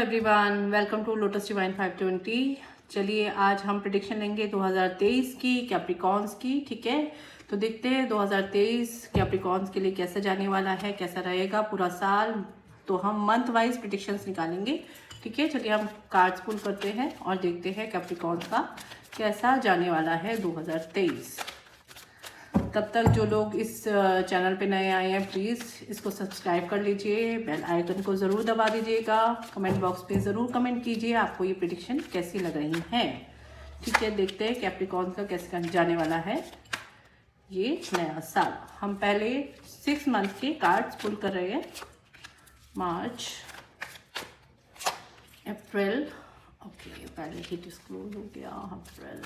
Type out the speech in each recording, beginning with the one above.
Everyone, welcome to Lotus Divine 520। चलिए आज हम प्रेडिक्शन लेंगे 2023 की कैप्रिकॉन्स की। ठीक है, तो देखते हैं 2023 कैप्रिकॉन्स के लिए कैसा जाने वाला है, कैसा रहेगा पूरा साल। तो हम मंथ वाइज प्रेडिक्शंस निकालेंगे। ठीक है, चलिए हम कार्ड्स पुल करते हैं और देखते हैं कैप्रिकॉन्स का कैसा जाने वाला है 2023। तब तक जो लोग इस चैनल पे नए आए हैं प्लीज़ इसको सब्सक्राइब कर लीजिए, बेल आइकन को ज़रूर दबा दीजिएगा, कमेंट बॉक्स पे ज़रूर कमेंट कीजिए आपको ये प्रेडिक्शन कैसी लग रही है। ठीक है, देखते हैं कैप्रिकॉर्न का कैसे जाने वाला है ये नया साल। हम पहले 6 मंथ के कार्ड्स पुल कर रहे हैं। मार्च, अप्रैल, ओके पहले ही डिस्क्लोज हो गया, अप्रैल,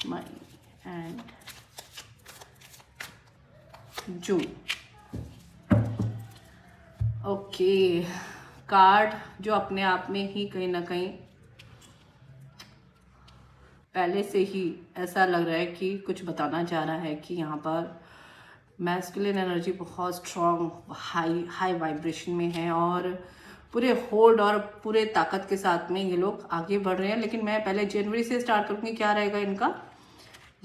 मई एंड जून। ओके, कार्ड जो अपने आप में ही कहीं ना कहीं पहले से ही ऐसा लग रहा है कि कुछ बताना चाह रहा है कि यहाँ पर मैस्कुलिन एनर्जी बहुत स्ट्रॉन्ग हाई वाइब्रेशन में है और पूरे होल्ड और पूरे ताकत के साथ में ये लोग आगे बढ़ रहे हैं। लेकिन मैं पहले जनवरी से स्टार्ट करूँगी, क्या रहेगा इनका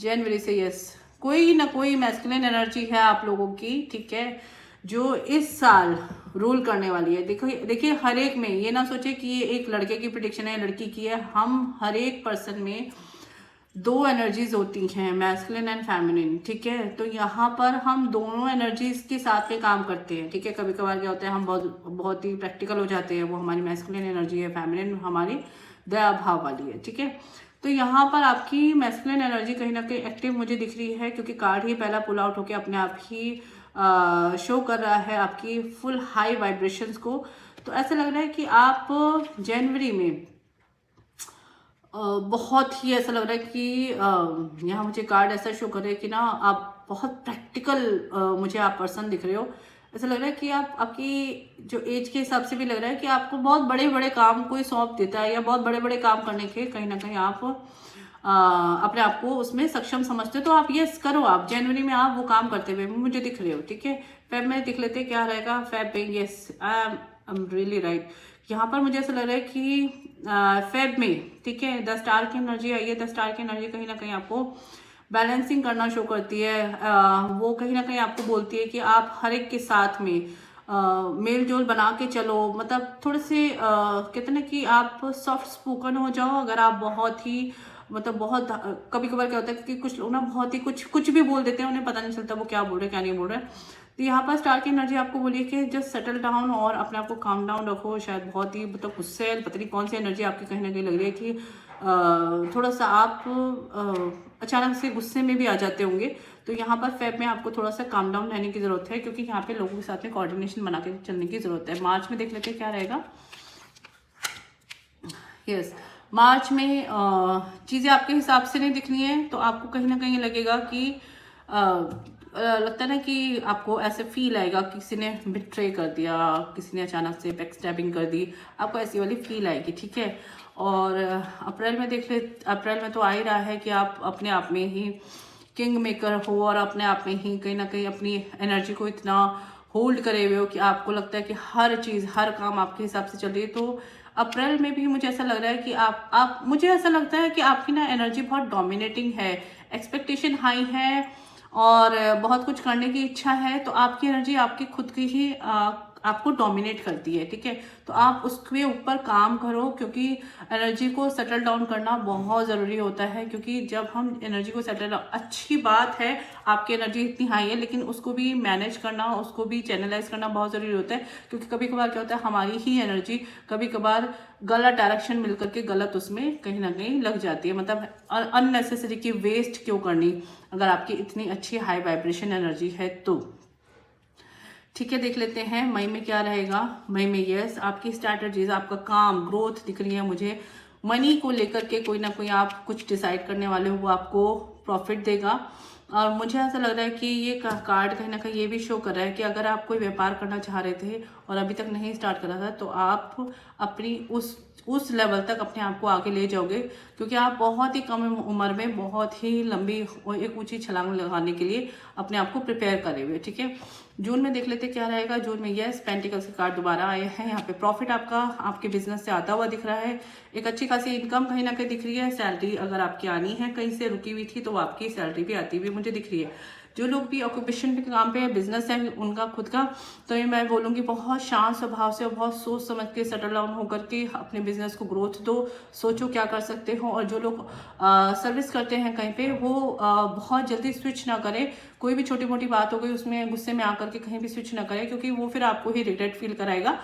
जनवरी से। यस, कोई ना कोई मैस्कुलिन एनर्जी है आप लोगों की, ठीक है, जो इस साल रूल करने वाली है। देखिए हर एक में ये ना सोचे कि ये एक लड़के की प्रेडिक्शन है लड़की की है। हम हर एक पर्सन में 2 एनर्जीज होती हैं, मैस्कुलिन एंड फेमिनिन। ठीक है, तो यहाँ पर हम दोनों एनर्जीज के साथ में काम करते हैं। ठीक है, कभी कभार क्या होता है हम बहुत ही प्रैक्टिकल हो जाते हैं, वो हमारी मैस्कुलिन एनर्जी है, फेमिनिन हमारी दया भाव वाली है। ठीक है, तो यहाँ पर आपकी मैस्कुलिन एनर्जी कहीं ना कहीं एक्टिव मुझे दिख रही है, क्योंकि कार्ड ही पहला पुल आउट होकर अपने आप ही शो कर रहा है आपकी फुल हाई वाइब्रेशंस को। तो ऐसा लग रहा है कि आप जनवरी में बहुत ही ऐसा लग रहा है कि यहाँ मुझे कार्ड ऐसा शो कर रहे हैं कि ना आप बहुत प्रैक्टिकल मुझे आप पर्सन दिख रहे हो। ऐसा लग रहा है कि आपकी जो एज के हिसाब से भी लग रहा है कि आपको बहुत बड़े बड़े काम कोई सौंप देता है, या बहुत बड़े बड़े काम करने के कहीं ना कहीं आप अपने आप को उसमें सक्षम समझते हो। तो आप ये करो, आप जनवरी में आप वो काम करते हुए मुझे दिख रहे हो। ठीक है, फेब में देख लेते क्या रहेगा। फेब में yes, I am really right. यहाँ पर मुझे ऐसा लग रहा है कि फेब में, ठीक है, 10 स्टार की एनर्जी आई है। 10 स्टार की एनर्जी कहीं ना कहीं आपको बैलेंसिंग करना शो करती है। वो कहीं ना कहीं आपको बोलती है कि आप हर एक के साथ में मेल जोल बना के चलो। मतलब थोड़े से कहते ना कि आप सॉफ्ट स्पोकन हो जाओ। अगर आप बहुत ही मतलब बहुत कभी कभार क्या होता है कि कुछ लोग ना बहुत ही कुछ भी बोल देते हैं, उन्हें पता नहीं चलता वो क्या बोल रहे हैं क्या नहीं बोल रहे हैं। तो यहाँ पर स्टार की एनर्जी आपको बोलिए कि जस्ट सेटल डाउन और अपने आप को काम डाउन रखो। शायद बहुत ही मतलब गुस्से, पता नहीं कौन सी एनर्जी आपकी कहीं ना कहीं लग रही है कि थोड़ा सा आप अचानक से गुस्से में भी आ जाते होंगे। तो यहाँ पर फेब में आपको थोड़ा सा काम डाउन रहने की जरूरत है, क्योंकि यहाँ पे लोगों के साथ में कोऑर्डिनेशन बना के चलने की जरूरत है। मार्च में देख लेते हैं क्या रहेगा। यस, मार्च में चीज़ें आपके हिसाब से नहीं दिखनी है, तो आपको कहीं ना कहीं लगेगा कि लगता है ना कि आपको ऐसे फील आएगा कि किसी ने बिट्रे कर दिया, किसी ने अचानक से बैकस्टैबिंग कर दी, आपको ऐसी वाली फील आएगी। ठीक है, और अप्रैल में देख ले, अप्रैल में तो आ ही रहा है कि आप अपने आप में ही किंग मेकर हो और अपने आप में ही कहीं ना कहीं अपनी एनर्जी को इतना होल्ड करे हुए हो कि आपको लगता है कि हर चीज़ हर काम आपके हिसाब से चल रही है। तो अप्रैल में भी मुझे ऐसा लग रहा है कि आप मुझे ऐसा लगता है कि आपकी ना एनर्जी बहुत डोमिनेटिंग है, एक्सपेक्टेशन हाई है और बहुत कुछ करने की इच्छा है। तो आपकी एनर्जी आपकी खुद की ही आपको डोमिनेट करती है। ठीक है, तो आप उसके ऊपर काम करो, क्योंकि एनर्जी को सेटल डाउन करना बहुत ज़रूरी होता है। क्योंकि जब हम एनर्जी को सेटल डाउन, अच्छी बात है आपकी एनर्जी इतनी हाई है, लेकिन उसको भी मैनेज करना, उसको भी चैनलाइज करना बहुत ज़रूरी होता है। क्योंकि कभी कभार क्या होता है हमारी ही एनर्जी कभी कभार गलत डायरेक्शन मिल करके गलत उसमें कहीं ना कहीं लग जाती है। मतलब अननेसेसरी की वेस्ट क्यों करनी अगर आपकी इतनी अच्छी हाई वाइब्रेशन एनर्जी है तो। ठीक है, देख लेते हैं मई में क्या रहेगा। मई में यस, आपकी स्ट्रैटेजीज, आपका काम, ग्रोथ दिख रही है मुझे। मनी को लेकर के कोई ना कोई आप कुछ डिसाइड करने वाले हो, वो आपको प्रॉफिट देगा। और मुझे ऐसा लग रहा है कि ये कार्ड कहीं ना कहीं ये भी शो कर रहा है कि अगर आप कोई व्यापार करना चाह रहे थे और अभी तक नहीं स्टार्ट करा था, तो आप अपनी उस लेवल तक अपने आप को आगे ले जाओगे। क्योंकि आप बहुत ही कम उम्र में बहुत ही लंबी एक ऊंची छलांग लगाने के लिए अपने आप को प्रिपेयर करे हुए। ठीक है, जून में देख लेते क्या रहेगा। जून में यस पेंटिकल्स के कार्ड दोबारा आए हैं। यहाँ पे प्रॉफिट आपका आपके बिजनेस से आता हुआ दिख रहा है। एक अच्छी खासी इनकम कहीं ना कहीं दिख रही है। सैलरी अगर आपकी आनी है कहीं से रुकी हुई थी तो आपकी सैलरी भी आती हुई मुझे दिख रही है। जो लोग भी ऑक्यूपेशन के काम पे बिजनेस है उनका खुद का, तो ये मैं बोलूँगी बहुत शांत स्वभाव से और बहुत सोच समझ के सेटल डाउन होकर के अपने बिजनेस को ग्रोथ दो, सोचो क्या कर सकते हो। और जो लोग सर्विस करते हैं कहीं पे वो बहुत जल्दी स्विच ना करें। कोई भी छोटी मोटी बात हो गई उसमें गुस्से में आकर के कहीं भी स्विच ना करें, क्योंकि वो फिर आपको ही रिग्रेट फील कराएगा।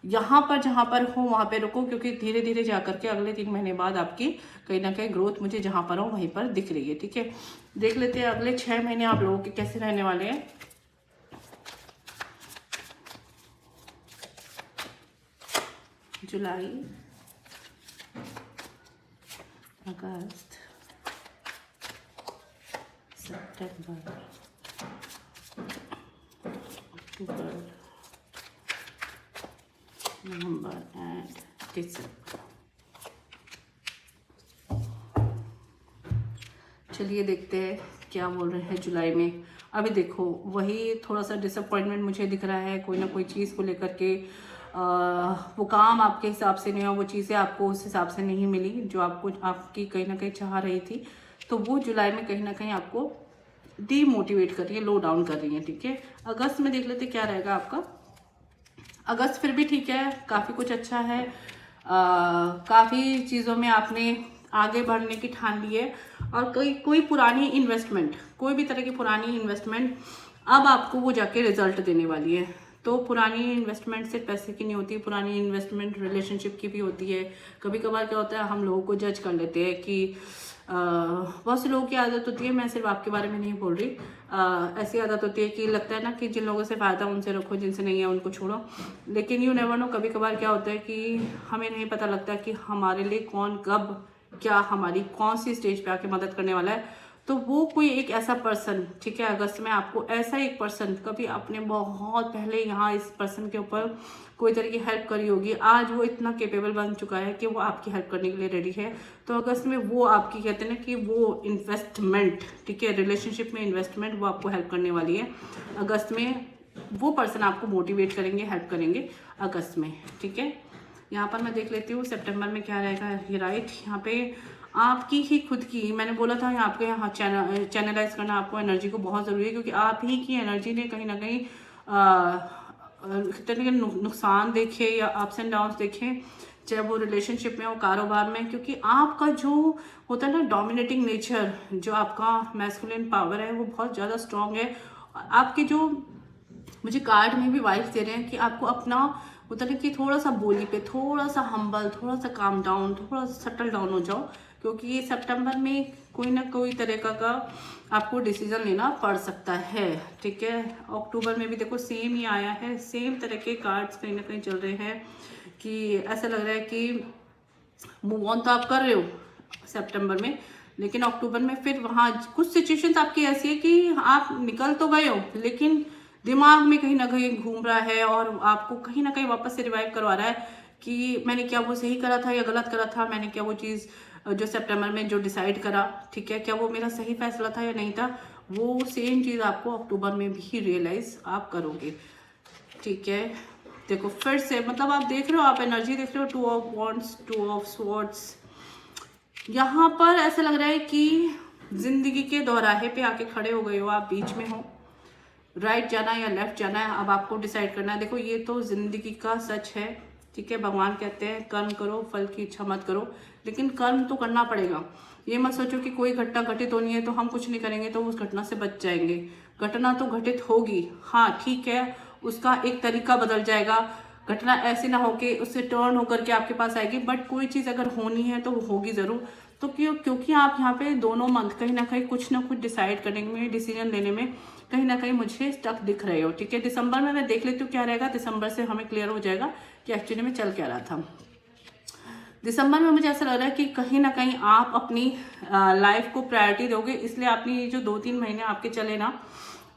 यहाँ पर जहाँ पर हो वहाँ पे रुको, क्योंकि धीरे धीरे जाकर के अगले 3 महीने बाद आपकी कहीं ना कहीं ग्रोथ मुझे जहाँ पर हो वहीं पर दिख रही है। ठीक है, देख लेते हैं अगले 6 महीने आप लोगों के कैसे रहने वाले हैं। जुलाई, अगस्त, सितंबर, अक्टूबर, नवंबर एंड दिसंबर। चलिए देखते हैं क्या बोल रहे हैं जुलाई में। अभी देखो वही थोड़ा सा डिसअपॉइंटमेंट मुझे दिख रहा है, कोई ना कोई चीज़ को लेकर के वो काम आपके हिसाब से नहीं हुआ, वो चीज़ें आपको उस हिसाब से नहीं मिली जो आपको आपकी कहीं ना कहीं चाह रही थी। तो वो जुलाई में कहीं ना कहीं आपको डीमोटिवेट कर रही है, लो डाउन कर रही है। ठीक है, अगस्त में देख लेते क्या रहेगा आपका। अगस्त फिर भी ठीक है, काफ़ी कुछ अच्छा है। काफ़ी चीज़ों में आपने आगे बढ़ने की ठान ली है। और कोई पुरानी इन्वेस्टमेंट, कोई भी तरह की पुरानी इन्वेस्टमेंट अब आपको वो जाके रिजल्ट देने वाली है। तो पुरानी इन्वेस्टमेंट सिर्फ पैसे की नहीं होती, पुरानी इन्वेस्टमेंट रिलेशनशिप की भी होती है। कभी कभार क्या होता है हम लोगों को जज कर लेते हैं कि बहुत से लोगों की आदत होती है, मैं सिर्फ आपके बारे में नहीं बोल रही, ऐसी आदत होती है कि लगता है ना कि जिन लोगों से फ़ायदा उनसे रखो, जिनसे नहीं है उनको छोड़ो। लेकिन यू नेवर नो, कभी कभार क्या होता है कि हमें नहीं पता लगता कि हमारे लिए कौन कब क्या हमारी कौन सी स्टेज पे आके मदद करने वाला है। तो वो कोई एक ऐसा पर्सन, ठीक है, अगस्त में आपको ऐसा एक पर्सन, कभी आपने बहुत पहले यहाँ इस पर्सन के ऊपर कोई तरह की हेल्प करी होगी, आज वो इतना केपेबल बन चुका है कि वो आपकी हेल्प करने के लिए रेडी है। तो अगस्त में वो आपकी कहते हैं ना कि वो इन्वेस्टमेंट, ठीक है, रिलेशनशिप में इन्वेस्टमेंट, वो आपको हेल्प करने वाली है। अगस्त में वो पर्सन आपको मोटिवेट करेंगे, हेल्प करेंगे अगस्त में। ठीक है, यहाँ पर मैं देख लेती हूँ सितंबर में क्या रहेगा। ये राइट, यहाँ पे आपकी ही खुद की, मैंने बोला था आपके यहाँ चैनलाइज करना आपको एनर्जी को बहुत ज़रूरी है, क्योंकि आप ही की एनर्जी ने कहीं ना कहीं कितने नुकसान देखे या अप्स एंड डाउन्स देखे, चाहे वो रिलेशनशिप में हो, कारोबार में। क्योंकि आपका जो होता है ना डोमिनेटिंग नेचर, जो आपका मैस्कुलिन पावर है वो बहुत ज़्यादा स्ट्रांग है। आपके जो मुझे कार्ड में भी वाइब्स दे रहे हैं कि आपको अपना होता है कि थोड़ा सा बोली पे थोड़ा सा हम्बल, थोड़ा सा काम डाउन, थोड़ा सा सटल डाउन हो जाओ, क्योंकि ये सितंबर में कोई ना कोई तरह का आपको डिसीजन लेना पड़ सकता है। ठीक है, अक्टूबर में भी देखो सेम ही आया है, सेम तरह के कार्ड्स कहीं ना कहीं चल रहे हैं कि ऐसा लग रहा है कि मूव ऑन तो आप कर रहे हो सितंबर में, लेकिन अक्टूबर में फिर वहाँ कुछ सिचुएशंस आपकी ऐसी है कि आप निकल तो गए हो लेकिन दिमाग में कहीं ना कहीं घूम रहा है और आपको कहीं ना कहीं वापस से रिवाइव करवा रहा है कि मैंने क्या वो सही करा था या गलत करा था, मैंने क्या वो चीज़ जो सितंबर में जो डिसाइड करा, ठीक है, क्या वो मेरा सही फैसला था या नहीं था। वो सेम चीज़ आपको अक्टूबर में भी रियलाइज आप करोगे। ठीक है, देखो फिर से मतलब आप देख रहे हो, आप एनर्जी देख रहे हो, 2 ऑफ वॉन्ड्स, 2 ऑफ स्वॉर्ड्स। यहाँ पर ऐसा लग रहा है कि जिंदगी के दोराहे पे आके खड़े हो गए हो, आप बीच में हो, राइट जाना है या लेफ्ट जाना है, अब आपको डिसाइड करना है। देखो ये तो जिंदगी का सच है, ठीक है, भगवान कहते हैं कर्म करो फल की इच्छा मत करो, लेकिन कर्म तो करना पड़ेगा। ये मत सोचो कि कोई घटना घटित होनी है तो हम कुछ नहीं करेंगे तो उस घटना से बच जाएंगे। घटना तो घटित होगी, हाँ ठीक है, उसका एक तरीका बदल जाएगा, घटना ऐसे ना हो कि उससे टर्न होकर के आपके पास आएगी, बट कोई चीज़ अगर होनी है तो वो होगी ज़रूर। तो क्योंकि आप यहाँ पे दोनों मंथ कहीं ना कुछ डिसाइड करने में, डिसीजन लेने में कहीं ना कहीं मुझे स्टक दिख रहे हो। ठीक है, दिसंबर में मैं देख लेती हूँ क्या रहेगा, दिसंबर से हमें क्लियर हो जाएगा कि एक्चुअली में चल क्या रहा था। दिसंबर में मुझे ऐसा लग रहा है कि कहीं ना कहीं आप अपनी लाइफ को प्रायोरिटी दोगे, इसलिए आपने ये जो 2-3 महीने आपके चले ना,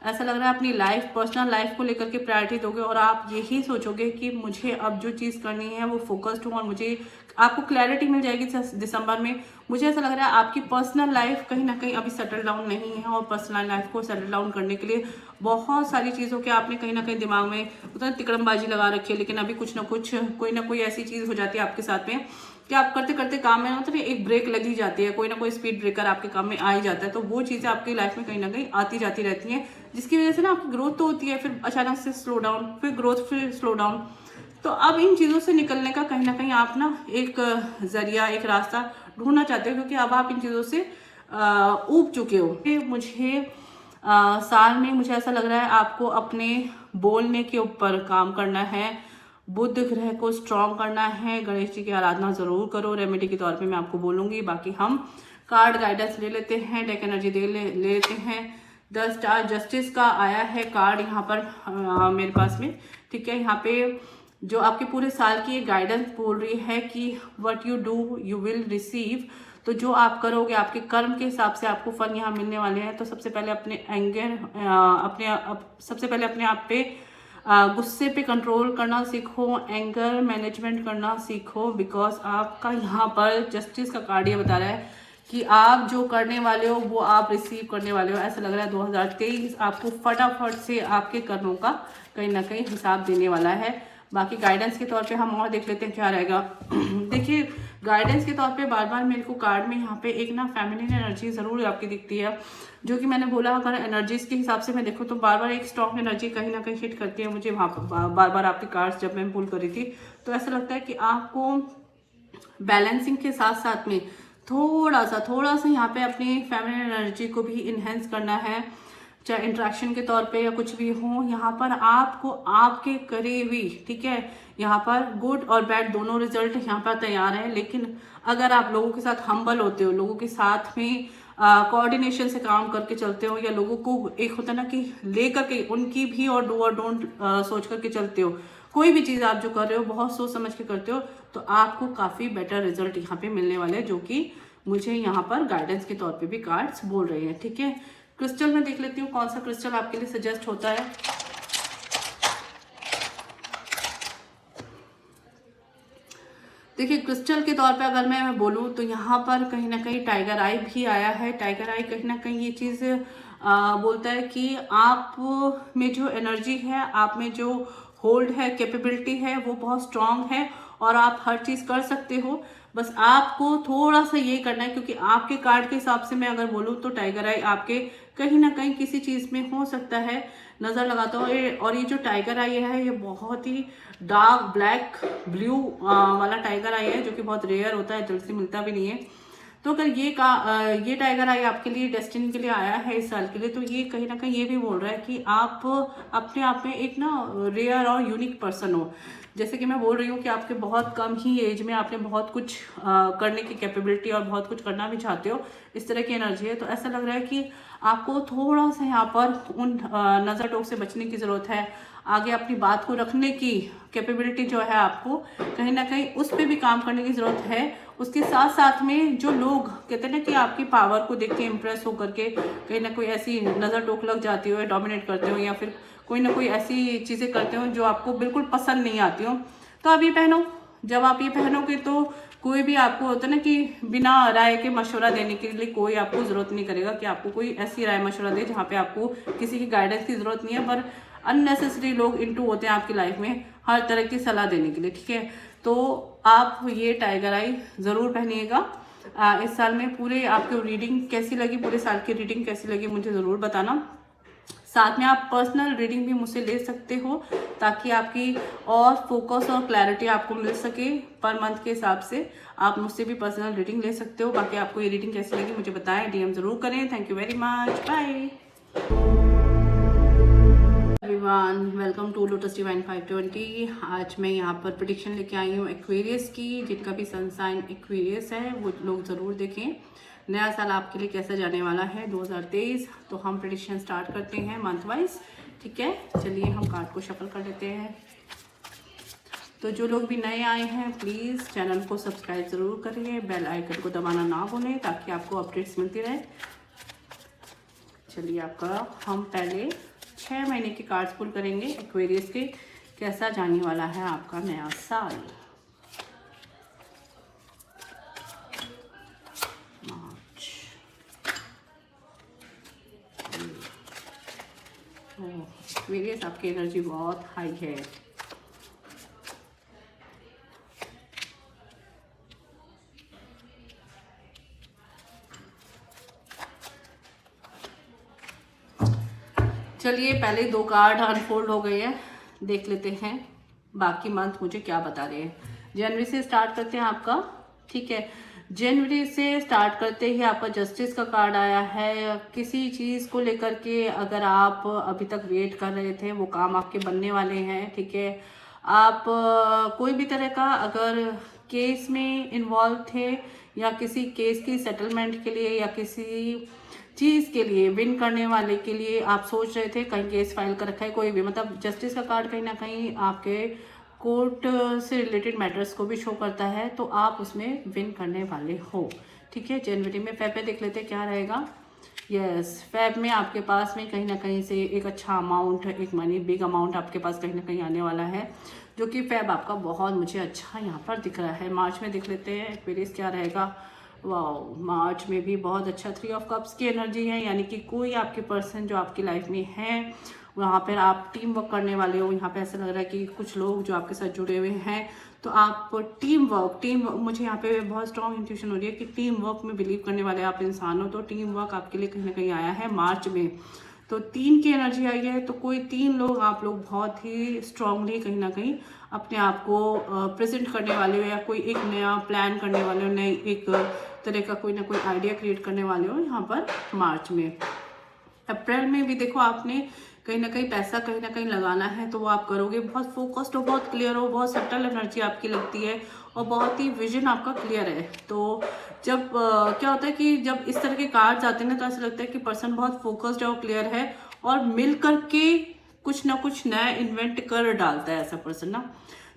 ऐसा लग रहा है अपनी लाइफ, पर्सनल लाइफ को लेकर के प्रायोरिटी दोगे और आप यही सोचोगे कि मुझे अब जो चीज़ करनी है वो फोकस्ड हूँ और मुझे, आपको क्लैरिटी मिल जाएगी दिसंबर में। मुझे ऐसा लग रहा है आपकी पर्सनल लाइफ कहीं ना कहीं अभी सेटल डाउन नहीं है और पर्सनल लाइफ को सेटल डाउन करने के लिए बहुत सारी चीज़ों के आपने कहीं ना कहीं दिमाग में उतना तिकड़मबाजी लगा रखी है, लेकिन अभी कुछ ना कुछ कोई ना कोई ऐसी चीज़ हो जाती है आपके साथ में कि आप करते करते काम में मतलब एक ब्रेक लगी जाती है, कोई ना कोई स्पीड ब्रेकर आपके काम में आ ही जाता है। तो वो चीज़ें आपकी लाइफ में कहीं ना कहीं आती जाती रहती हैं, जिसकी वजह से ना आपकी ग्रोथ तो होती है, फिर अचानक से स्लो डाउन, फिर ग्रोथ, फिर स्लो डाउन। तो अब इन चीज़ों से निकलने का कहीं ना कहीं आप ना एक जरिया, एक रास्ता ढूंढना चाहते हो, क्योंकि अब आप इन चीज़ों से ऊब चुके हो। मुझे साल में मुझे ऐसा लग रहा है आपको अपने बोलने के ऊपर काम करना है, बुध ग्रह को स्ट्रॉन्ग करना है, गणेश जी की आराधना जरूर करो, रेमेडी के तौर पे मैं आपको बोलूंगी। बाकी हम कार्ड गाइडेंस ले लेते हैं, डेक एनर्जी ले लेते हैं। 10 स्टार जस्टिस का आया है कार्ड यहाँ पर मेरे पास में, ठीक है। यहाँ पे जो आपके पूरे साल की गाइडेंस बोल रही है कि what you do you will receive. तो जो आप करोगे आपके कर्म के हिसाब से आपको फल यहाँ मिलने वाले हैं। तो सबसे पहले अपने सबसे पहले अपने आप पे गुस्से पे कंट्रोल करना सीखो, एंगर मैनेजमेंट करना सीखो, बिकॉज आपका यहाँ पर जस्टिस का कार्ड ये बता रहा है कि आप जो करने वाले हो वो आप रिसीव करने वाले हो। ऐसा लग रहा है 2023 आपको फटाफट से आपके कर्मों का कहीं ना कहीं हिसाब देने वाला है। बाकी गाइडेंस के तौर पे हम और देख लेते हैं क्या रहेगा। देखिए गाइडेंस के तौर पे बार बार मेरे को कार्ड में यहाँ पे एक ना फेमिनिन एनर्जी ज़रूर आपकी दिखती है, जो कि मैंने बोला अगर एनर्जीज के हिसाब से मैं देखूँ तो बार बार एक स्ट्रॉन्ग एनर्जी कहीं ना कहीं हिट करती है मुझे वहाँ पर बार बार आपके कार्ड्स जब मैं पुल करी थी। तो ऐसा लगता है कि आपको बैलेंसिंग के साथ साथ में थोड़ा सा यहाँ पे अपनी फेमिनिन एनर्जी को भी इन्हेंस करना है, चाहे इंट्रैक्शन के तौर पे या कुछ भी हो। यहाँ पर आपको आपके करीबी, ठीक है, यहाँ पर गुड और बैड दोनों रिजल्ट यहाँ पर तैयार है। लेकिन अगर आप लोगों के साथ हम्बल होते हो, लोगों के साथ में कोऑर्डिनेशन से काम करके चलते हो, या लोगों को एक होता है ना कि ले करके उनकी भी और डू और डोंट सोच करके चलते हो, कोई भी चीज़ आप जो कर रहे हो बहुत सोच समझ के करते हो, तो आपको काफ़ी बेटर रिजल्ट यहाँ पे मिलने वाले हैं, जो कि मुझे यहाँ पर गाइडेंस के तौर पे भी कार्ड्स बोल रहे हैं, ठीक है। क्रिस्टल में देख लेती हूँ कौन सा क्रिस्टल आपके लिए सजेस्ट होता है। देखिए क्रिस्टल के तौर पे अगर मैं बोलूँ तो यहाँ पर कहीं ना कहीं टाइगर आई भी आया है। टाइगर आई कहीं ना कहीं ये चीज़ बोलता है कि आप में जो एनर्जी है, आप में जो होल्ड है, कैपेबिलिटी है, वो बहुत स्ट्रांग है और आप हर चीज़ कर सकते हो। बस आपको थोड़ा सा ये करना है, क्योंकि आपके कार्ड के हिसाब से मैं अगर बोलूँ तो टाइगर आई आपके कहीं ना कहीं किसी चीज़ में हो सकता है, नज़र लगाता हूँ। और ये जो टाइगर आई है ये बहुत ही डार्क ब्लैक ब्लू वाला टाइगर आई है, जो कि बहुत रेयर होता है, जल्द से मिलता भी नहीं है। तो अगर ये टाइगर आई आपके लिए डेस्टिनी के लिए आया है इस साल के लिए, तो ये कहीं ना कहीं ये भी बोल रहा है कि आप अपने आप में एक ना रेयर और यूनिक पर्सन हो। जैसे कि मैं बोल रही हूँ कि आपके बहुत कम ही एज में आपने बहुत कुछ करने की कैपेबिलिटी और बहुत कुछ करना भी चाहते हो, इस तरह की एनर्जी है। तो ऐसा लग रहा है कि आपको थोड़ा सा यहाँ पर उन नज़र टोक से बचने की ज़रूरत है। आगे अपनी बात को रखने की कैपेबिलिटी जो है आपको कहीं ना कहीं उस पर भी काम करने की ज़रूरत है। उसके साथ साथ में जो लोग कहते हैं ना कि आपकी पावर को देख के इम्प्रेस होकर के कहीं ना कोई ऐसी नज़र टोक लग जाती हो, डोमिनेट करते हो, या फिर कोई ना कोई ऐसी चीज़ें करते हो जो आपको बिल्कुल पसंद नहीं आती हो, तो आप ये पहनो। जब आप ये पहनोगे तो कोई भी आपको होता है ना कि बिना राय के मशवरा देने के लिए कोई आपको ज़रूरत नहीं करेगा कि आपको कोई ऐसी राय मशवरा दे जहाँ पे आपको किसी की गाइडेंस की ज़रूरत नहीं है, पर अननेसेसरी लोग इनटू होते हैं आपकी लाइफ में हर तरह की सलाह देने के लिए, ठीक है। तो आप ये टाइगर आई ज़रूर पहनिएगा। इस साल में पूरे आपको रीडिंग कैसी लगी, पूरे साल की रीडिंग कैसी लगी मुझे ज़रूर बताना। साथ में आप पर्सनल रीडिंग भी मुझसे ले सकते हो, ताकि आपकी और फोकस और क्लैरिटी आपको मिल सके। पर मंथ के हिसाब से आप मुझसे भी पर्सनल रीडिंग ले सकते हो। बाकी आपको ये रीडिंग कैसी लगी मुझे बताएं, डीएम ज़रूर करें। Thank you very much, bye everyone, welcome to Lotus Divine 520। आज मैं यहाँ पर प्रेडिक्शन लेके आई हूँ एक्वेरियस की। जिनका भी सन साइन एक्वेरियस है वो लोग ज़रूर देखें नया साल आपके लिए कैसा जाने वाला है 2023। तो हम प्रेडिक्शन स्टार्ट करते हैं मंथ वाइज, ठीक है। चलिए हम कार्ड को शफल कर लेते हैं। तो जो लोग भी नए आए हैं प्लीज़ चैनल को सब्सक्राइब ज़रूर करिए, बेल आइकन को दबाना ना भूलें ताकि आपको अपडेट्स मिलती रहे। चलिए आपका हम पहले 6 महीने के कार्ड्स पुल करेंगे एक्वेरियस के, कैसा जाने वाला है आपका नया साल। मार्च, एक्वेरियस आपकी एनर्जी बहुत हाई है। चलिए पहले 2 कार्ड अनफोल्ड हो गए हैं, देख लेते हैं बाकी मंथ मुझे क्या बता रहे हैं। जनवरी से स्टार्ट करते हैं आपका, ठीक है। जनवरी से स्टार्ट करते ही आपका जस्टिस का कार्ड आया है। किसी चीज़ को लेकर के अगर आप अभी तक वेट कर रहे थे वो काम आपके बनने वाले हैं, ठीक है। आप कोई भी तरह का अगर केस में इन्वॉल्व थे या किसी केस की सेटलमेंट के लिए या किसी चीज़ के लिए विन करने वाले के लिए आप सोच रहे थे, कहीं केस फाइल कर रखा है कोई भी, मतलब जस्टिस का कार्ड कहीं ना कहीं आपके कोर्ट से रिलेटेड मैटर्स को भी शो करता है, तो आप उसमें विन करने वाले हो, ठीक है। जनवरी में फेब में देख लेते हैं क्या रहेगा। यस, फेब में आपके पास में कहीं ना कहीं से एक अच्छा अमाउंट, एक मनी बिग अमाउंट आपके पास कहीं ना कहीं आने वाला है, जो कि फेब आपका बहुत मुझे अच्छा यहाँ पर दिख रहा है। मार्च में देख लेते हैं एक्वेरियस क्या रहेगा। वाओ, मार्च में भी बहुत अच्छा 3 ऑफ कप्स की एनर्जी है, यानी कि कोई आपके पर्सन जो आपकी लाइफ में है वहाँ पर आप टीम वर्क करने वाले हो। यहाँ पे ऐसा लग रहा है कि कुछ लोग जो आपके साथ जुड़े हुए हैं, तो आप टीम वर्क मुझे यहाँ पे बहुत स्ट्रॉन्ग इंट्यूशन हो रही है कि टीम वर्क में बिलीव करने वाले आप इंसान हो, तो टीम वर्क आपके लिए कहीं ना कहीं आया है मार्च में। तो 3 की एनर्जी आई है, तो कोई 3 लोग आप लोग बहुत ही स्ट्रांगली कहीं ना कहीं अपने आप को प्रेजेंट करने वाले हो, या कोई एक नया प्लान करने वाले हो, नई एक तरह का कोई ना कोई आइडिया क्रिएट करने वाले हो यहाँ पर मार्च में। अप्रैल में भी देखो आपने कहीं ना कहीं पैसा कहीं ना कहीं लगाना है, तो वो आप करोगे। बहुत फोकस्ड हो, बहुत क्लियर हो, बहुत सटल एनर्जी आपकी लगती है और बहुत ही विजन आपका क्लियर है। तो जब क्या होता है कि जब इस तरह के कार्ड्स आते हैं ना, तो ऐसा लगता है कि पर्सन बहुत फोकस्ड है और क्लियर है और मिल करके कुछ ना कुछ नया इन्वेंट कर डालता है ऐसा पर्सन ना।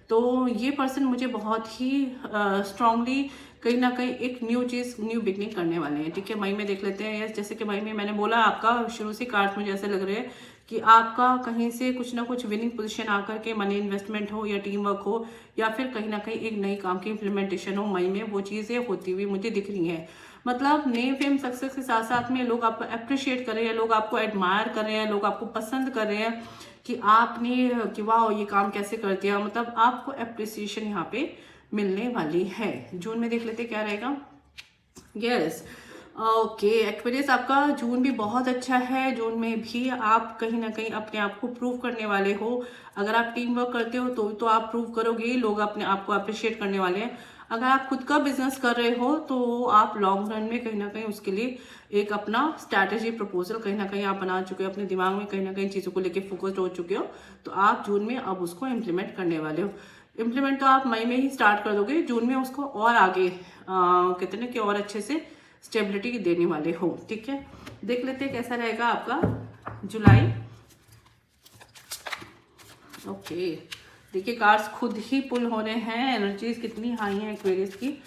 तो ये पर्सन मुझे बहुत ही स्ट्रांगली कहीं ना कहीं एक न्यू चीज़, न्यू बिगनिंग करने वाले हैं, ठीक है। मई में देख लेते हैं। यस, जैसे कि मई में मैंने बोला आपका शुरू से कार्ड मुझे ऐसे लग रहे हैं कि आपका कहीं से कुछ ना कुछ विनिंग पोजीशन आकर के मनी इन्वेस्टमेंट हो या टीम वर्क हो या फिर कहीं ना कहीं एक नई काम की इम्प्लीमेंटेशन हो, मई में वो चीज़ें होती हुई मुझे दिख रही हैं। मतलब नेम फेम सक्सेस के साथ साथ में लोग आपको अप्रिशिएट कर रहे हैं, लोग आपको एडमायर कर रहे हैं, लोग आपको पसंद कर रहे हैं कि आपने कि वाह ये काम कैसे कर दिया, मतलब आपको अप्रिसिएशन यहाँ पे मिलने वाली है। जून में देख लेते क्या रहेगा। यस, ओके, एक्वेरियस आपका जून भी बहुत अच्छा है। जून में भी आप कहीं ना कहीं अपने आप को प्रूव करने वाले हो। अगर आप टीम वर्क करते हो तो आप प्रूव करोगे, लोग अपने आप को अप्रिशिएट करने वाले हैं। अगर आप खुद का बिजनेस कर रहे हो तो आप लॉन्ग रन में कहीं ना कहीं उसके लिए एक अपना स्ट्रैटेजी प्रपोजल कहीं ना कहीं आप बना चुके हो, अपने दिमाग में कहीं ना कहीं चीज़ों को लेके फोकस्ड हो चुके हो, तो आप जून में अब उसको इम्प्लीमेंट करने वाले हो। इम्प्लीमेंट तो आप मई में ही स्टार्ट कर दोगे, जून में उसको और आगे कहते हैं कि और अच्छे से स्टेबिलिटी देने वाले हो, ठीक है। देख लेते हैं कैसा रहेगा आपका जुलाई। ओके, देखिए कार्ड्स खुद ही पुल हो रहे हैं, एनर्जीज कितनी हाई हैं एक्वेरियस की।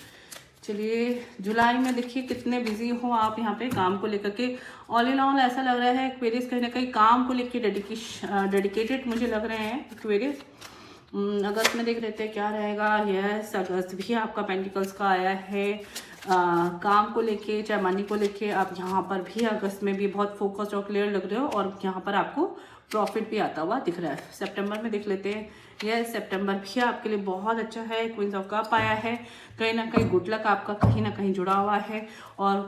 चलिए जुलाई में देखिए कितने बिजी हो आप यहाँ पे काम को लेकर के। ऑल इन ऑल ऐसा लग रहा है एक्वेरियस कहीं ना कहीं काम को लेकर डेडिकेटेड मुझे लग रहे हैं एक्वेरियस। अगस्त में देख लेते हैं क्या रहेगा। यस, अगस्त भी आपका पेंटिकल्स का आया है। काम को लेके चाहे मनी को लेके आप यहाँ पर भी अगस्त में भी बहुत फोकस्ड और क्लियर लग रहे हो और यहाँ पर आपको प्रॉफिट भी आता हुआ दिख रहा है। सितंबर में देख लेते हैं। यस, सितंबर भी आपके लिए बहुत अच्छा है। क्वींस ऑफ कप आया है, कहीं ना कहीं गुड लक आपका कहीं ना कहीं जुड़ा हुआ है और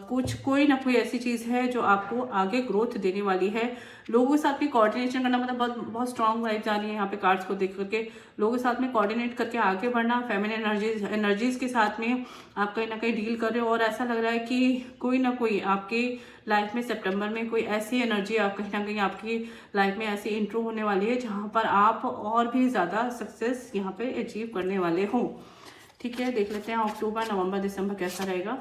कोई ना कोई ऐसी चीज़ है जो आपको आगे ग्रोथ देने वाली है। लोगों के साथ भी कोऑर्डिनेशन करना, मतलब बहुत स्ट्रॉन्ग वाइब्स आ रही है यहाँ पे कार्ड्स को देख करके। लोगों के साथ में कोऑर्डिनेट करके आगे बढ़ना, फेमिनिन एनर्जीज के साथ में आप कहीं ना कहीं डील कर रहे हो और ऐसा लग रहा है कि कोई ना कोई आपकी लाइफ में सितंबर में कोई ऐसी एनर्जी आप कहीं ना कहीं आपकी लाइफ में ऐसी इंट्रो होने वाली है जहाँ पर आप और भी ज़्यादा सक्सेस यहाँ पे अचीव करने वाले हो, ठीक है। देख लेते हैं अक्टूबर, नवंबर, दिसंबर कैसा रहेगा।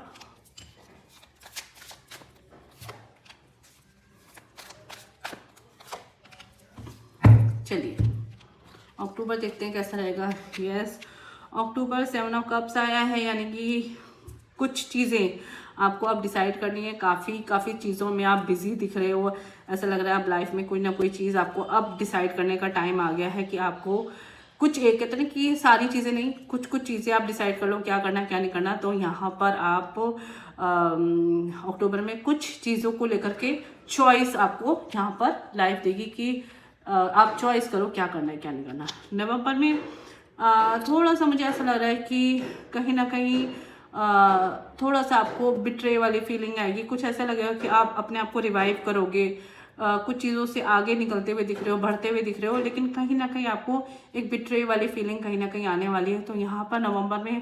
चलिए अक्टूबर देखते हैं कैसा रहेगा। यस, अक्टूबर 7 ऑफ कप्स आया है, यानी कि कुछ चीज़ें आपको अब डिसाइड करनी है। काफ़ी चीज़ों में आप बिजी दिख रहे हो। ऐसा लग रहा है अब लाइफ में कोई ना कोई चीज़ आपको अब डिसाइड करने का टाइम आ गया है कि आपको कुछ एक कहते हैं कि सारी चीज़ें नहीं, कुछ चीज़ें आप डिसाइड कर लो क्या करना क्या नहीं करना। तो यहाँ पर आप अक्टूबर में कुछ चीज़ों को लेकर के चॉइस आपको यहाँ पर लाइफ देगी कि आप चॉइस करो क्या करना है क्या नहीं करना। नवंबर में थोड़ा सा मुझे ऐसा लग रहा है कि कहीं ना कहीं थोड़ा सा आपको बिट्रे वाली फीलिंग आएगी। कुछ ऐसा लगेगा कि आप अपने आप को रिवाइव करोगे, कुछ चीज़ों से आगे निकलते हुए दिख रहे हो, बढ़ते हुए दिख रहे हो, लेकिन कहीं ना कहीं आपको एक बिट्रे वाली फीलिंग कहीं ना कहीं आने वाली है। तो यहाँ पर नवंबर में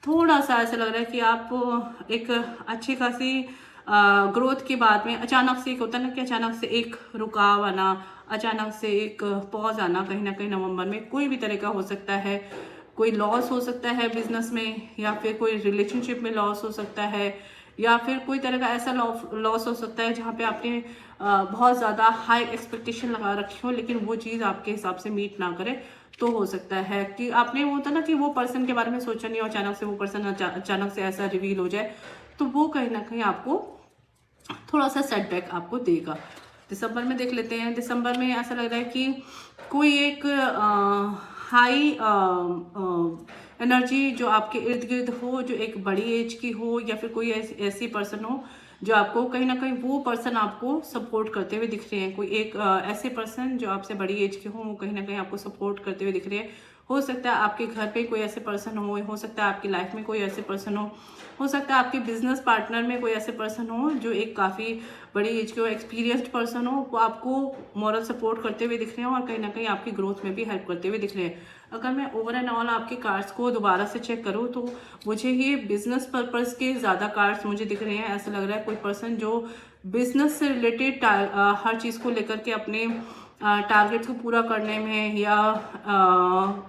थोड़ा सा ऐसा लग रहा है कि आप एक अच्छी खासी ग्रोथ के बाद में अचानक से एक होता है ना कि अचानक से एक रुकाव आना, अचानक से एक पॉज आना, कहीं ना कहीं नवंबर में कोई भी तरह का हो सकता है। कोई लॉस हो सकता है बिजनेस में, या फिर कोई रिलेशनशिप में लॉस हो सकता है, या फिर कोई तरह का ऐसा लॉस हो सकता है जहाँ पे आपने बहुत ज़्यादा हाई एक्सपेक्टेशन लगा रखी हो, लेकिन वो चीज़ आपके हिसाब से मीट ना करे। तो हो सकता है कि आपने वो होता ना कि वो पर्सन के बारे में सोचा नहीं हो, अचानक से वो पर्सन अचानक से ऐसा रिवील हो जाए, तो वो कहीं ना कहीं आपको थोड़ा सा सेटबैक आपको देगा। दिसंबर में देख लेते हैं। दिसंबर में ऐसा लग रहा है कि कोई एक हाई एनर्जी जो आपके इर्द गिर्द हो, जो एक बड़ी एज की हो, या फिर कोई ऐसी पर्सन हो जो आपको कहीं ना कहीं वो पर्सन आपको सपोर्ट करते हुए दिख रहे हैं। कोई एक ऐसे पर्सन जो आपसे बड़ी एज के हो, वो कहीं ना कहीं आपको सपोर्ट करते हुए दिख रहे हैं। हो सकता है आपके घर पे कोई ऐसे पर्सन हो सकता है आपकी लाइफ में कोई ऐसे पर्सन हो सकता है आपके बिजनेस पार्टनर में कोई ऐसे पर्सन हो जो एक काफ़ी बड़ी एज के हो, एक्सपीरियंस्ड पर्सन हो, वो आपको मॉरल सपोर्ट करते हुए दिख रहे हैं और कहीं ना कहीं आपकी ग्रोथ में भी हेल्प करते हुए दिख रहे हैं। अगर मैं ओवर एंड ऑल आपके कार्ड्स को दोबारा से चेक करूँ तो मुझे ये बिजनेस पर्पस के ज़्यादा कार्ड्स मुझे दिख रहे हैं। ऐसा लग रहा है कोई पर्सन जो बिजनेस से रिलेटेड हर चीज़ को लेकर के अपने टारगेट को पूरा करने में, या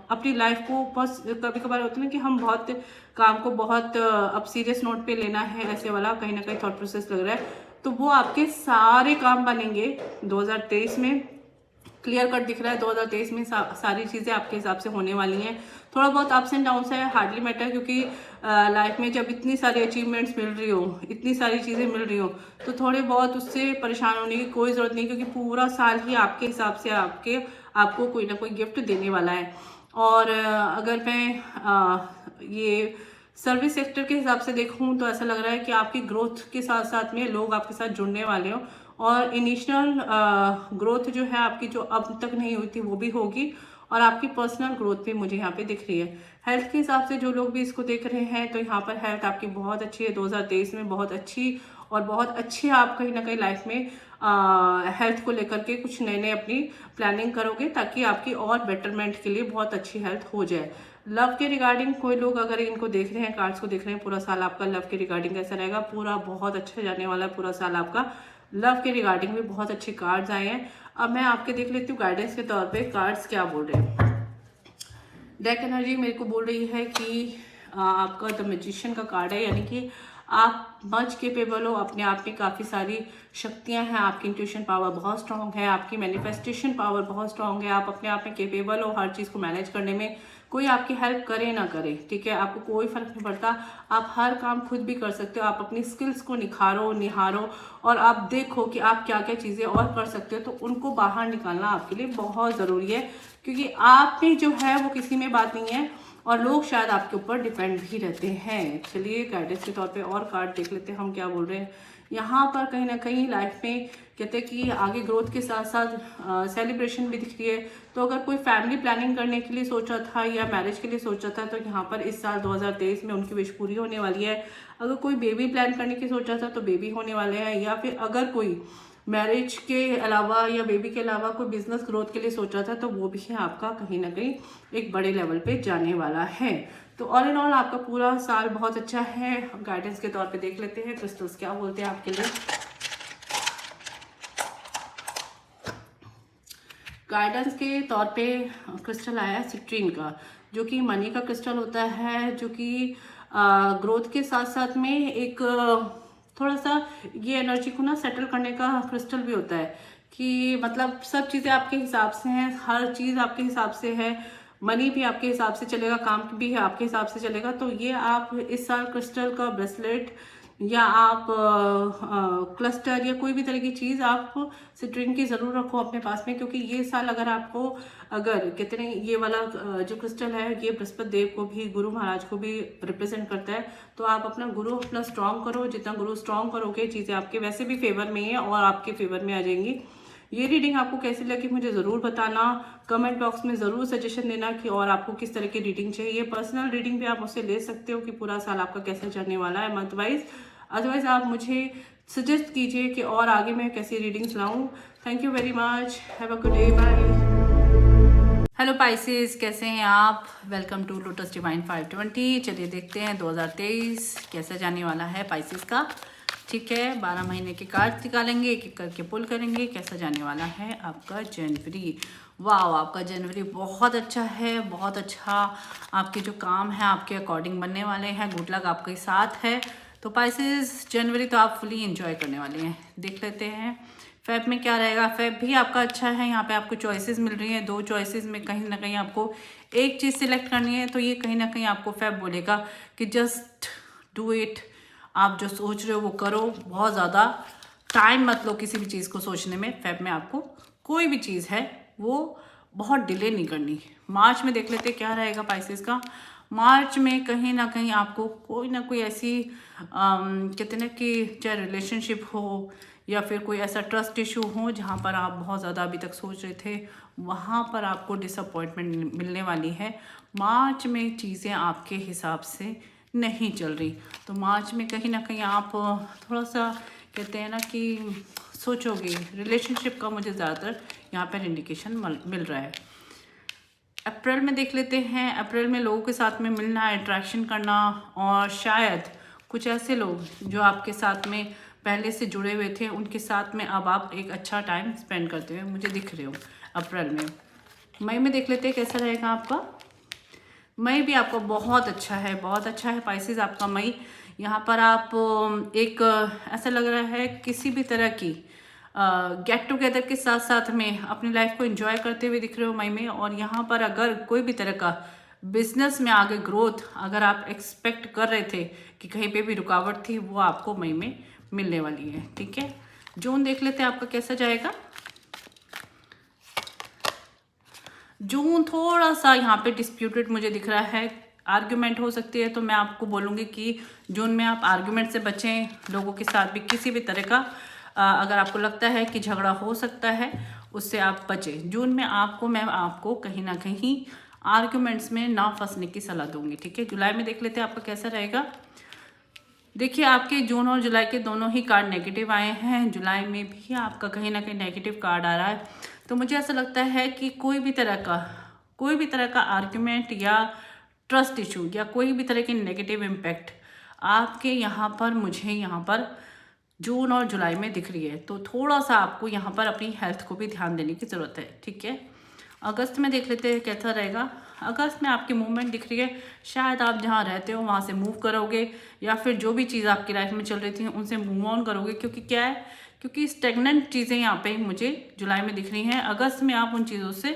अपनी लाइफ को बस कभी कभार होता है ना कि हम बहुत काम को बहुत अब सीरियस नोट पे लेना है, ऐसे वाला कहीं ना कहीं थॉट प्रोसेस लग रहा है। तो वो आपके सारे काम बनेंगे 2023 में, क्लियर कट दिख रहा है। 2023 में सारी चीज़ें आपके हिसाब से होने वाली हैं। थोड़ा बहुत अप्स एंड डाउन्स है, हार्डली मैटर, क्योंकि लाइफ में जब इतनी सारी अचीवमेंट्स मिल रही हो, इतनी सारी चीज़ें मिल रही हो, तो थोड़े बहुत उससे परेशान होने की कोई ज़रूरत नहीं, क्योंकि पूरा साल ही आपके हिसाब से आपको कोई ना कोई गिफ्ट देने वाला है। और अगर मैं ये सर्विस सेक्टर के हिसाब से देखूं तो ऐसा लग रहा है कि आपकी ग्रोथ के साथ साथ में लोग आपके साथ जुड़ने वाले हो, और इनिशियल ग्रोथ जो है आपकी, जो अब तक नहीं हुई थी, वो भी होगी, और आपकी पर्सनल ग्रोथ भी मुझे यहाँ पे दिख रही है। हेल्थ के हिसाब से जो लोग भी इसको देख रहे हैं तो यहाँ पर हेल्थ आपकी बहुत अच्छी है 2023 में, बहुत अच्छी, और बहुत अच्छी आप कहीं ना कहीं लाइफ में हेल्थ को लेकर के कुछ नए नए अपनी प्लानिंग करोगे, ताकि आपकी और बेटरमेंट के लिए बहुत अच्छी हेल्थ हो जाए। लव के रिगार्डिंग कोई लोग अगर इनको देख रहे हैं, कार्ड्स को देख रहे हैं, पूरा साल आपका लव के रिगार्डिंग कैसा रहेगा, पूरा बहुत अच्छा जाने वाला है पूरा साल आपका। लव के रिगार्डिंग भी बहुत अच्छे कार्ड्स आए हैं। अब मैं आपके देख लेती हूँ गाइडेंस के तौर पे कार्ड्स क्या बोल रहे हैं। डेक एनर्जी मेरे को बोल रही है कि आपका द मैजिशियन का कार्ड है, यानी कि आप मच केपेबल हो, अपने आप में काफ़ी सारी शक्तियां हैं, आपकी इंट्यूशन पावर बहुत स्ट्रांग है, आपकी मैनिफेस्टेशन पावर बहुत स्ट्रांग है, आप अपने आप में केपेबल हो हर चीज़ को मैनेज करने में। कोई आपकी हेल्प करे ना करे, ठीक है, आपको कोई फर्क नहीं पड़ता, आप हर काम खुद भी कर सकते हो। आप अपनी स्किल्स को निहारो और आप देखो कि आप क्या क्या चीज़ें और कर सकते हो, तो उनको बाहर निकालना आपके लिए बहुत ज़रूरी है, क्योंकि आप में जो है वो किसी में बात नहीं है, और लोग शायद आपके ऊपर डिपेंड भी रहते हैं। चलिए गाइडेंस के तौर पे और कार्ड देख लेते हैं हम क्या बोल रहे हैं। यहाँ पर कहीं ना कहीं लाइफ में कहते हैं कि आगे ग्रोथ के साथ साथ सेलिब्रेशन भी दिख रही है। तो अगर कोई फैमिली प्लानिंग करने के लिए सोचा था या मैरिज के लिए सोचा था, तो यहाँ पर इस साल 2023 में उनकी विश पूरी होने वाली है। अगर कोई बेबी प्लान करने की सोचा था तो बेबी होने वाले हैं, या फिर अगर कोई मैरिज के अलावा या बेबी के अलावा कोई बिजनेस ग्रोथ के लिए सोचा था तो वो भी है आपका कहीं ना कहीं एक बड़े लेवल पे जाने वाला है। तो ऑल इन ऑल आपका पूरा साल बहुत अच्छा है। गाइडेंस के तौर पे देख लेते हैं क्रिस्टल्स क्या बोलते हैं आपके लिए। गाइडेंस के तौर पे क्रिस्टल आया है सिट्रीन का, जो कि मनी का क्रिस्टल होता है, जो कि ग्रोथ के साथ साथ में एक थोड़ा सा ये एनर्जी को ना सेटल करने का क्रिस्टल भी होता है, कि मतलब सब चीज़ें आपके हिसाब से हैं, हर चीज़ आपके हिसाब से है, मनी भी आपके हिसाब से चलेगा, काम भी आपके हिसाब से चलेगा। तो ये आप इस साल क्रिस्टल का ब्रेसलेट या आप क्लस्टर या कोई भी तरह की चीज़ आप सिट्रीन की ज़रूर रखो अपने पास में, क्योंकि ये साल अगर आपको अगर कहते हैं ये वाला जो क्रिस्टल है ये बृहस्पति देव को भी, गुरु महाराज को भी रिप्रेजेंट करता है। तो आप अपना गुरु अपना स्ट्रॉन्ग करो, जितना गुरु स्ट्रॉन्ग करोगे चीज़ें आपके वैसे भी फेवर में ही है और आपके फेवर में आ जाएंगी। ये रीडिंग आपको कैसी लगी मुझे ज़रूर बताना, कमेंट बॉक्स में ज़रूर सजेशन देना कि और आपको किस तरह की रीडिंग चाहिए। पर्सनल रीडिंग भी आप मुझसे ले सकते हो कि पूरा साल आपका कैसे चलने वाला है मंथ वाइज। अदरवाइज आप मुझे सजेस्ट कीजिए कि और आगे मैं कैसी रीडिंग्स लाऊं। Thank you very much, have a good day, bye. Hello Pisces, कैसे हैं आप? Welcome to Lotus Divine 520। चलिए देखते हैं 2023 कैसा जाने वाला है पाइसेस का। ठीक है, 12 महीने के कार्ड निकालेंगे, एक एक करके पुल करेंगे कैसा जाने वाला है आपका जनवरी। वाह, आपका जनवरी बहुत अच्छा है, बहुत अच्छा। आपके जो काम है आपके अकॉर्डिंग बनने वाले हैं, गुड लक आपके साथ है। तो पाइसेस जनवरी तो आप फुली एंजॉय करने वाले हैं। देख लेते हैं फेब में क्या रहेगा। फेब भी आपका अच्छा है, यहाँ पे आपको चॉइसेस मिल रही हैं। 2 चॉइसेस में कहीं ना कहीं आपको एक चीज़ सिलेक्ट करनी है, तो ये कहीं ना कहीं आपको फेब बोलेगा कि जस्ट डू इट। आप जो सोच रहे हो वो करो, बहुत ज़्यादा टाइम मत लो किसी भी चीज़ को सोचने में। फेब में आपको कोई भी चीज़ है वो बहुत डिले नहीं करनी। मार्च में देख लेते क्या रहेगा पाइसेस का। मार्च में कहीं ना कहीं आपको कोई ना कोई ऐसी कहते हैं ना कि चाहे रिलेशनशिप हो या फिर कोई ऐसा ट्रस्ट इशू हो जहाँ पर आप बहुत ज़्यादा अभी तक सोच रहे थे, वहाँ पर आपको डिसअपॉइंटमेंट मिलने वाली है। मार्च में चीज़ें आपके हिसाब से नहीं चल रही, तो मार्च में कहीं ना कहीं आप थोड़ा सा कहते हैं ना कि सोचोगे। रिलेशनशिप का मुझे ज़्यादातर यहाँ पर इंडिकेशन मिल रहा है। अप्रैल में देख लेते हैं। अप्रैल में लोगों के साथ में मिलना, इंटरेक्शन करना, और शायद कुछ ऐसे लोग जो आपके साथ में पहले से जुड़े हुए थे उनके साथ में अब आप एक अच्छा टाइम स्पेंड करते हुए मुझे दिख रहे हो अप्रैल में। मई में देख लेते हैं कैसा रहेगा आपका। मई भी आपका बहुत अच्छा है, बहुत अच्छा है पाइसेस आपका मई। यहाँ पर आप एक ऐसा लग रहा है किसी भी तरह की गेट टुगेदर के साथ साथ में अपनी लाइफ को एंजॉय करते हुए दिख रहे हो मई में। और यहाँ पर अगर कोई भी तरह का बिजनेस में आगे ग्रोथ अगर आप एक्सपेक्ट कर रहे थे कि कहीं पे भी रुकावट थी, वो आपको मई में मिलने वाली है। ठीक है, जून देख लेते हैं आपका कैसा जाएगा। जून थोड़ा सा यहाँ पे डिस्प्यूटेड मुझे दिख रहा है, आर्ग्यूमेंट हो सकती है। तो मैं आपको बोलूँगी कि जून में आप आर्ग्यूमेंट से बचें। लोगों के साथ भी किसी भी तरह का अगर आपको लगता है कि झगड़ा हो सकता है उससे आप बचें। जून में मैं आपको कहीं ना कहीं आर्ग्यूमेंट्स में ना फंसने की सलाह दूंगी। ठीक है, जुलाई में देख लेते हैं आपका कैसा रहेगा। देखिए, आपके जून और जुलाई के दोनों ही कार्ड नेगेटिव आए हैं। जुलाई में भी आपका कहीं ना कहीं नेगेटिव कार्ड आ रहा है। तो मुझे ऐसा लगता है कि कोई भी तरह का आर्ग्यूमेंट या ट्रस्ट इशू या कोई भी तरह के नेगेटिव इम्पैक्ट आपके यहाँ पर मुझे यहाँ पर जून और जुलाई में दिख रही है। तो थोड़ा सा आपको यहाँ पर अपनी हेल्थ को भी ध्यान देने की ज़रूरत है। ठीक है, अगस्त में देख लेते हैं कैसा रहेगा। अगस्त में आपकी मूवमेंट दिख रही है, शायद आप जहाँ रहते हो वहाँ से मूव करोगे या फिर जो भी चीज़ आपकी लाइफ में चल रही थी उनसे मूव ऑन करोगे। क्योंकि क्या है, क्योंकि स्टेगनेंट चीज़ें यहाँ पे मुझे जुलाई में दिख रही हैं। अगस्त में आप उन चीज़ों से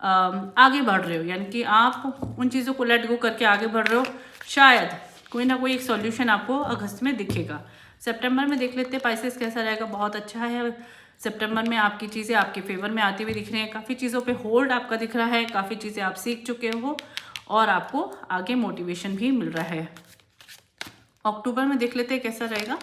आगे बढ़ रहे हो, यानी कि आप उन चीज़ों को लेट गो करके आगे बढ़ रहे हो। शायद कोई ना कोई एक सॉल्यूशन आपको अगस्त में दिखेगा। सितंबर में देख लेते हैं पाइसेस कैसा रहेगा। बहुत अच्छा है, सितंबर में आपकी चीज़ें आपके फेवर में आती हुई दिख रही हैं। काफ़ी चीज़ों पे होल्ड आपका दिख रहा है, काफ़ी चीज़ें आप सीख चुके हो और आपको आगे मोटिवेशन भी मिल रहा है। अक्टूबर में देख लेते हैं कैसा रहेगा।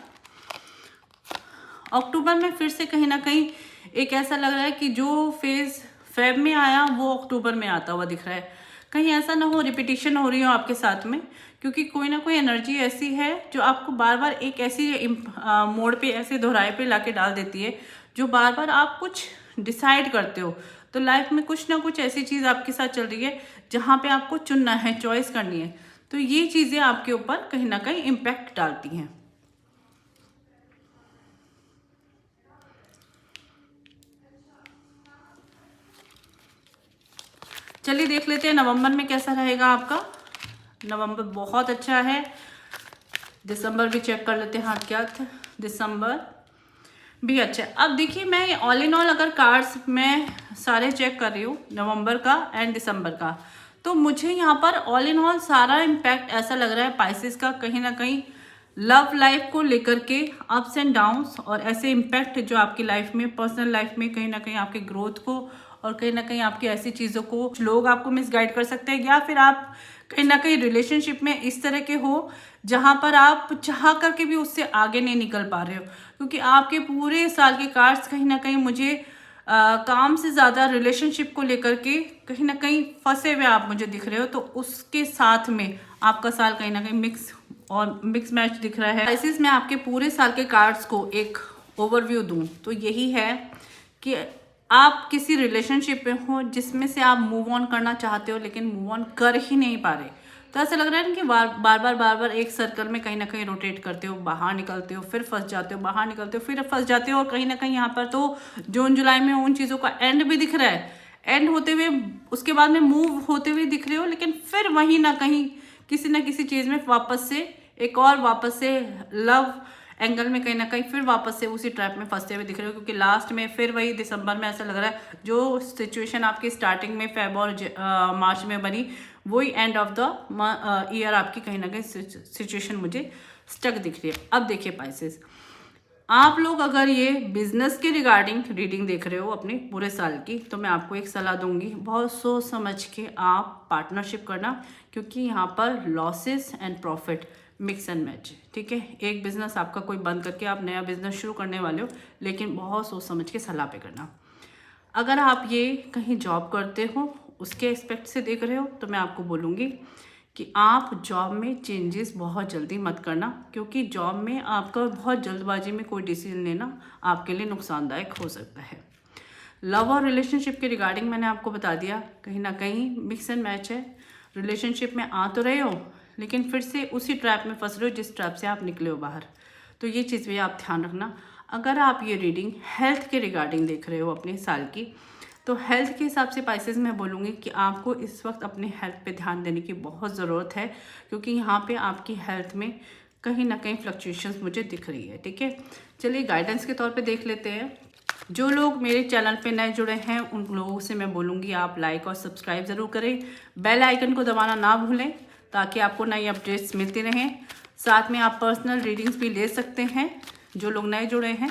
अक्टूबर में फिर से कहीं ना कहीं एक ऐसा लग रहा है कि जो फेज फेब में आया वो अक्टूबर में आता हुआ दिख रहा है। कहीं ऐसा ना हो रिपीटिशन हो रही हो आपके साथ में, क्योंकि कोई ना कोई एनर्जी ऐसी है जो आपको बार बार एक ऐसी मोड़ पे, ऐसे दोहराए पे लाके डाल देती है जो बार बार आप कुछ डिसाइड करते हो। तो लाइफ में कुछ ना कुछ ऐसी चीज़ आपके साथ चल रही है जहाँ पे आपको चुनना है, चॉइस करनी है। तो ये चीज़ें आपके ऊपर कहीं ना कहीं इम्पैक्ट डालती हैं। चलिए देख लेते हैं नवंबर में कैसा रहेगा आपका। नवंबर बहुत अच्छा है। दिसंबर भी चेक कर लेते हैं। हाँ, क्या था, दिसंबर भी अच्छा है। अब देखिए, मैं ऑल इन ऑल अगर कार्ड्स मैं सारे चेक कर रही हूँ नवंबर का एंड दिसंबर का, तो मुझे यहाँ पर ऑल इन ऑल सारा इम्पैक्ट ऐसा लग रहा है पाइसेस का कहीं ना कहीं लव लाइफ को लेकर के अप्स एंड डाउन्स और ऐसे इम्पैक्ट जो आपकी लाइफ में, पर्सनल लाइफ में कहीं ना कहीं आपके ग्रोथ को और कहीं ना कहीं आपकी ऐसी चीज़ों को लोग आपको मिसगाइड कर सकते हैं, या फिर आप कहीं ना कहीं रिलेशनशिप में इस तरह के हो जहाँ पर आप चाह करके भी उससे आगे नहीं निकल पा रहे हो। क्योंकि आपके पूरे साल के कार्ड्स कहीं ना कहीं मुझे काम से ज़्यादा रिलेशनशिप को लेकर के कहीं ना कहीं फंसे हुए आप मुझे दिख रहे हो, तो उसके साथ में आपका साल कहीं ना कहीं मिक्स मैच दिख रहा है। ऐसे मैं आपके पूरे साल के कार्ड्स को एक ओवरव्यू दूं तो यही है कि आप किसी रिलेशनशिप में हो जिसमें से आप मूव ऑन करना चाहते हो लेकिन मूव ऑन कर ही नहीं पा रहे। तो ऐसा लग रहा है ना कि बार बार एक सर्कल में कहीं ना कहीं रोटेट करते हो, बाहर निकलते हो, फिर फंस जाते हो, बाहर निकलते हो, फिर फंस जाते हो। और कहीं ना कहीं यहाँ पर तो जून जुलाई में उन चीज़ों का एंड भी दिख रहा है, एंड होते हुए उसके बाद में मूव होते हुए दिख रहे हो, लेकिन फिर वहीं ना कहीं किसी ना किसी चीज़ में वापस से लव एंगल में कहीं ना कहीं फिर वापस से उसी ट्रैप में फंसते हुए दिख रहे हो। क्योंकि लास्ट में फिर वही दिसंबर में ऐसा लग रहा है जो सिचुएशन आपकी स्टार्टिंग में फेब और मार्च में बनी, वही एंड ऑफ द ईयर आपकी कहीं ना कहीं सिचुएशन मुझे स्टक दिख रही है। अब देखिए पाइसेस, आप लोग अगर ये बिजनेस के रिगार्डिंग रीडिंग देख रहे हो अपने पूरे साल की, तो मैं आपको एक सलाह दूंगी, बहुत सोच समझ के आप पार्टनरशिप करना, क्योंकि यहाँ पर losses and profit mix and match, ठीक है। एक बिजनेस आपका कोई बंद करके आप नया बिजनेस शुरू करने वाले हो, लेकिन बहुत सोच समझ के सलाह पे करना। अगर आप ये कहीं जॉब करते हो उसके एस्पेक्ट से देख रहे हो, तो मैं आपको बोलूँगी कि आप जॉब में चेंजेस बहुत जल्दी मत करना, क्योंकि जॉब में आपका बहुत जल्दबाजी में कोई डिसीजन लेना आपके लिए नुकसानदायक हो सकता है। लव और रिलेशनशिप के रिगार्डिंग मैंने आपको बता दिया, कहीं ना कहीं मिक्स एंड मैच है। रिलेशनशिप में आ तो रहे हो लेकिन फिर से उसी ट्रैप में फंस रहे हो जिस ट्रैप से आप निकले हो बाहर, तो ये चीज़ भी आप ध्यान रखना। अगर आप ये रीडिंग हेल्थ के रिगार्डिंग देख रहे हो अपने साल की, तो हेल्थ के हिसाब से पाइसेस मैं बोलूँगी कि आपको इस वक्त अपने हेल्थ पे ध्यान देने की बहुत ज़रूरत है, क्योंकि यहाँ पे आपकी हेल्थ में कहीं ना कहीं फ्लक्चुएशंस मुझे दिख रही है, ठीक है। चलिए गाइडेंस के तौर पे देख लेते हैं। जो लोग मेरे चैनल पे नए जुड़े हैं उन लोगों से मैं बोलूँगी आप लाइक और सब्सक्राइब ज़रूर करें, बेल आइकन को दबाना ना भूलें ताकि आपको नई अपडेट्स मिलती रहें। साथ में आप पर्सनल रीडिंग्स भी ले सकते हैं जो लोग नए जुड़े हैं।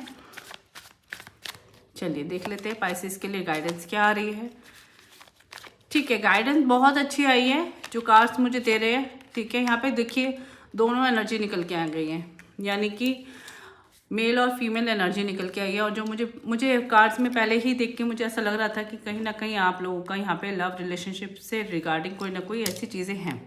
चलिए देख लेते हैं पाइसेस के लिए गाइडेंस क्या आ रही है। ठीक है, गाइडेंस बहुत अच्छी आई है जो कार्ड्स मुझे दे रहे हैं, ठीक है। यहाँ पे देखिए दोनों एनर्जी निकल के आ गई हैं, यानी कि मेल और फीमेल एनर्जी निकल के आई है। और जो मुझे कार्ड्स में पहले ही देख के मुझे ऐसा लग रहा था कि कहीं ना कहीं आप लोगों का यहाँ पे लव रिलेशनशिप से रिगार्डिंग कोई ना कोई ऐसी चीज़ें हैं।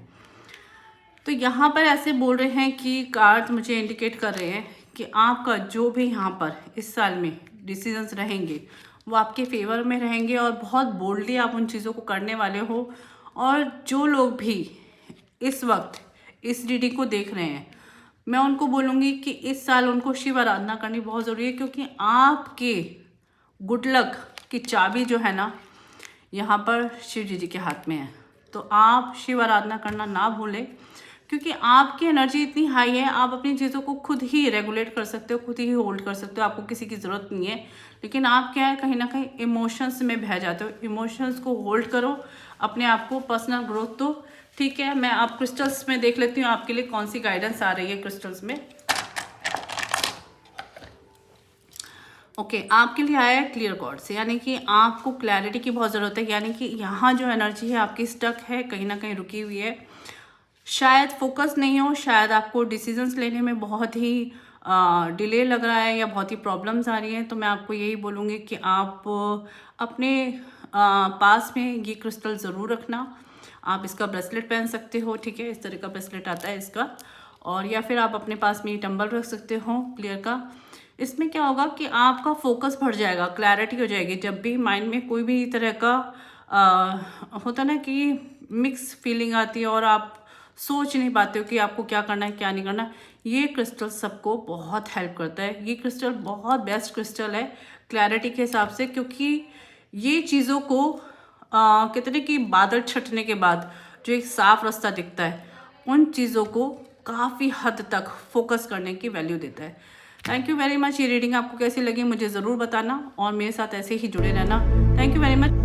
तो यहाँ पर ऐसे बोल रहे हैं कि कार्ड्स मुझे इंडिकेट कर रहे हैं कि आपका जो भी यहाँ पर इस साल में डिसीजंस रहेंगे वो आपके फेवर में रहेंगे और बहुत बोल्डली आप उन चीज़ों को करने वाले हो। और जो लोग भी इस वक्त इस रीडिंग को देख रहे हैं, मैं उनको बोलूँगी कि इस साल उनको शिव आराधना करनी बहुत ज़रूरी है, क्योंकि आपके गुड लक की चाबी जो है ना यहाँ पर शिव जी के हाथ में है। तो आप शिव आराधना करना ना भूलें, क्योंकि आपकी एनर्जी इतनी हाई है, आप अपनी चीज़ों को खुद ही रेगुलेट कर सकते हो, खुद ही होल्ड कर सकते हो, आपको किसी की ज़रूरत नहीं है। लेकिन आप क्या है कहीं ना कहीं इमोशंस में बह जाते हो। इमोशंस को होल्ड करो, अपने आप को पर्सनल ग्रोथ दो, ठीक है। मैं आप क्रिस्टल्स में देख लेती हूँ आपके लिए कौन सी गाइडेंस आ रही है क्रिस्टल्स में। ओके, आपके लिए आया है क्लियर कॉर्ड्स, यानी कि आपको क्लैरिटी की बहुत ज़रूरत है। यानी कि यहाँ जो एनर्जी है आपकी स्टक है, कहीं ना कहीं रुकी हुई है, शायद फोकस नहीं हो, शायद आपको डिसीजंस लेने में बहुत ही डिले लग रहा है या बहुत ही प्रॉब्लम्स आ रही हैं। तो मैं आपको यही बोलूँगी कि आप अपने पास में ये क्रिस्टल ज़रूर रखना। आप इसका ब्रेसलेट पहन सकते हो, ठीक है, इस तरह का ब्रेसलेट आता है इसका, और या फिर आप अपने पास में ये टंबल रख सकते हो क्लियर का। इसमें क्या होगा कि आपका फोकस बढ़ जाएगा, क्लैरिटी हो जाएगी। जब भी माइंड में कोई भी तरह का होता ना कि मिक्स फीलिंग आती है और आप सोच नहीं पाते हो कि आपको क्या करना है क्या नहीं करना, ये क्रिस्टल सबको बहुत हेल्प करता है। ये क्रिस्टल बहुत बेस्ट क्रिस्टल है क्लैरिटी के हिसाब से, क्योंकि ये चीज़ों को कहते हैं कि बादल छटने के बाद जो एक साफ रास्ता दिखता है, उन चीज़ों को काफ़ी हद तक फोकस करने की वैल्यू देता है। Thank you very much. ये रीडिंग आपको कैसी लगी मुझे ज़रूर बताना और मेरे साथ ऐसे ही जुड़े रहना। Thank you very much.